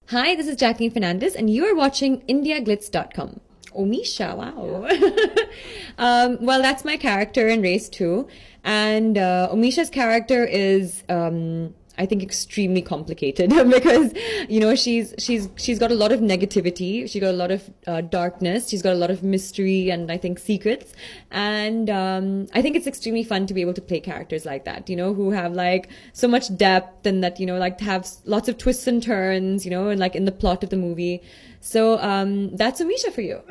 Hi, this is Jacqueline Fernandez, and you are watching IndiaGlitz.com. Ameesha, wow. Well, that's my character in Race 2. And Ameesha's character is, I think, extremely complicated because, you know, she's got a lot of negativity. She's got a lot of darkness. She's got a lot of mystery and, I think, secrets. And I think it's extremely fun to be able to play characters like that, you know, who have like so much depth and that, you know, like have lots of twists and turns, you know, and like in the plot of the movie. So that's Ameesha for you.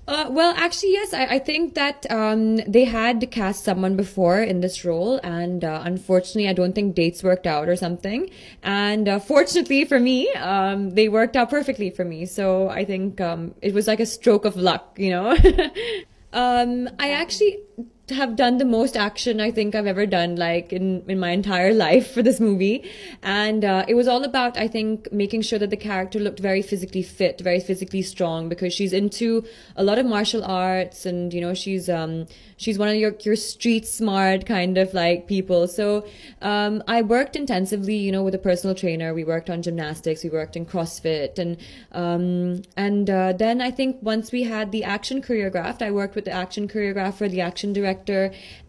Well, actually, yes, I think that they had cast someone before in this role, and unfortunately, I don't think dates worked out or something. And fortunately for me, they worked out perfectly for me. So I think it was like a stroke of luck, you know. I actually have done the most action I think I've ever done, like in my entire life for this movie. And it was all about, I think, making sure that the character looked very physically fit, very physically strong, because she's into a lot of martial arts, and you know, she's one of your street smart kind of like people. So I worked intensively, you know, with a personal trainer. We worked on gymnastics, we worked in CrossFit, and then I think once we had the action choreographed, I worked with the action choreographer, the action director,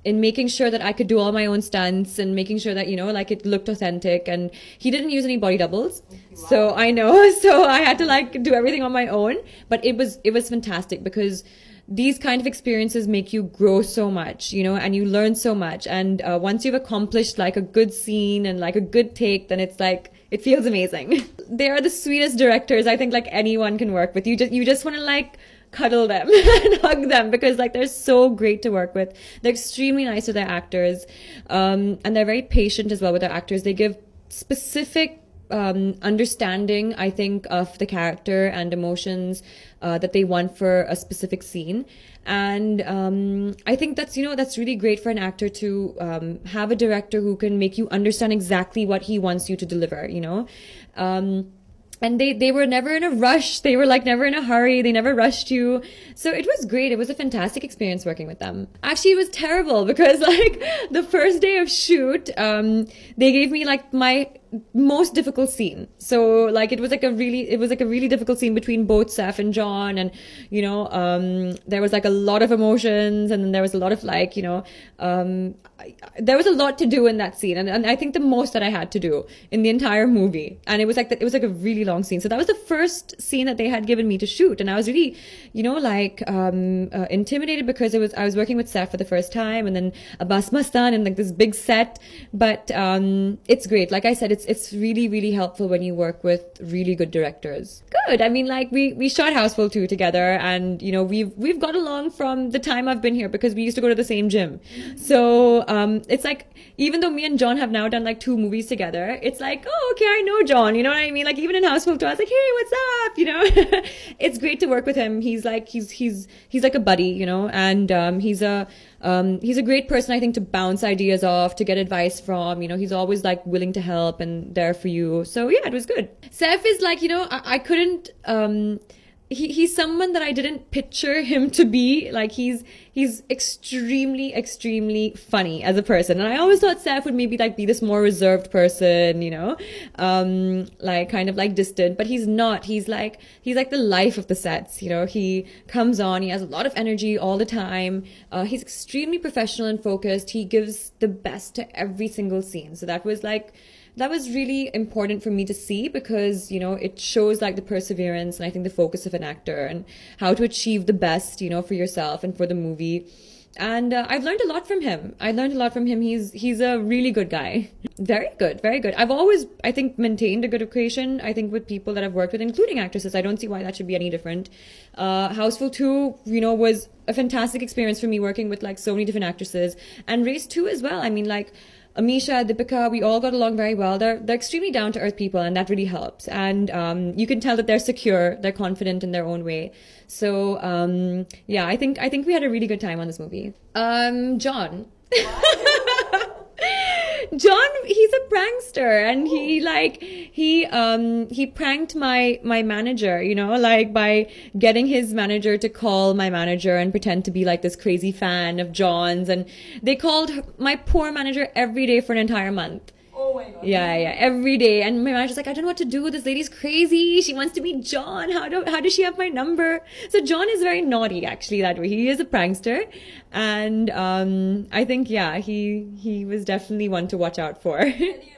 in making sure that I could do all my own stunts and making sure that, you know, like it looked authentic. And he didn't use any body doubles. Wow. So I know, so I had to like do everything on my own, but it was fantastic because these kind of experiences make you grow so much, you know, and you learn so much. And once you've accomplished like a good scene and like a good take, then it's like, it feels amazing. They are the sweetest directors I think like anyone can work with. You just want to like cuddle them and hug them because like they're so great to work with. They're extremely nice with their actors, and they're very patient as well with their actors. They give specific understanding, I think, of the character and emotions that they want for a specific scene. And I think that's, you know, that's really great for an actor to have a director who can make you understand exactly what he wants you to deliver, you know. And they were never in a rush. They were like never in a hurry. They never rushed you. So it was great. It was a fantastic experience working with them. Actually, it was terrible because like the first day of shoot, they gave me like my most difficult scene. So like it was like a really difficult scene between both Saif and John, and you know, there was like a lot of emotions, and then there was a lot of like, you know, there was a lot to do in that scene, and I think the most that I had to do in the entire movie. And it was like a really long scene. So that was the first scene that they had given me to shoot, and I was really, you know, like intimidated because I was working with Saif for the first time, and then Abbas-Mustan and like this big set. But it's great. Like I said, it's really, really helpful when you work with really good directors. Good. I mean, like we shot Houseful 2 together, and you know, we've got along from the time I've been here because we used to go to the same gym. So it's like, even though me and John have now done like 2 movies together, it's like, oh, okay, I know John, you know what I mean? Like even in Houseful 2, I was like, hey, what's up? You know, it's great to work with him. He's like, he's like a buddy, you know, and he's a great person, I think, to bounce ideas off, to get advice from. You know, he's always like willing to help and there for you. So yeah, it was good. Saif is like, you know, I couldn't, he's someone that I didn't picture him to be. Like he's extremely, extremely funny as a person. And I always thought Saif would maybe like be this more reserved person, you know, like kind of like distant, but he's not. He's like the life of the sets, you know. He comes on, he has a lot of energy all the time. He's extremely professional and focused. He gives the best to every single scene. So that was really important for me to see because, you know, it shows like the perseverance and I think the focus of an actor and how to achieve the best, you know, for yourself and for the movie. And I've learned a lot from him. He's a really good guy. Very good, very good. I've always, I think, maintained a good equation, I think, with people that I've worked with, including actresses. I don't see why that should be any different. Houseful 2, you know, was a fantastic experience for me working with like so many different actresses. And Race 2 as well. I mean, like, Ameesha, Deepika, we all got along very well. They're extremely down-to-earth people, and that really helps. And you can tell that they're secure, they're confident in their own way. So yeah, I think we had a really good time on this movie. John. John, he's a prankster, and he pranked my manager, you know, like by getting his manager to call my manager and pretend to be like this crazy fan of John's, and they called my poor manager every day for an entire month. Oh my god. Yeah, every day. And my manager's like, I don't know what to do. This lady's crazy. She wants to meet John. How does she have my number? So John is very naughty, actually, that way. He is a prankster. And I think, yeah, he was definitely one to watch out for.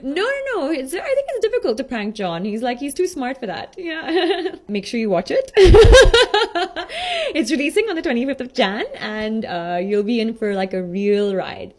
No. I think it's difficult to prank John. He's too smart for that. Yeah. Make sure you watch it. It's releasing on the 25th of Jan, and you'll be in for like a real ride.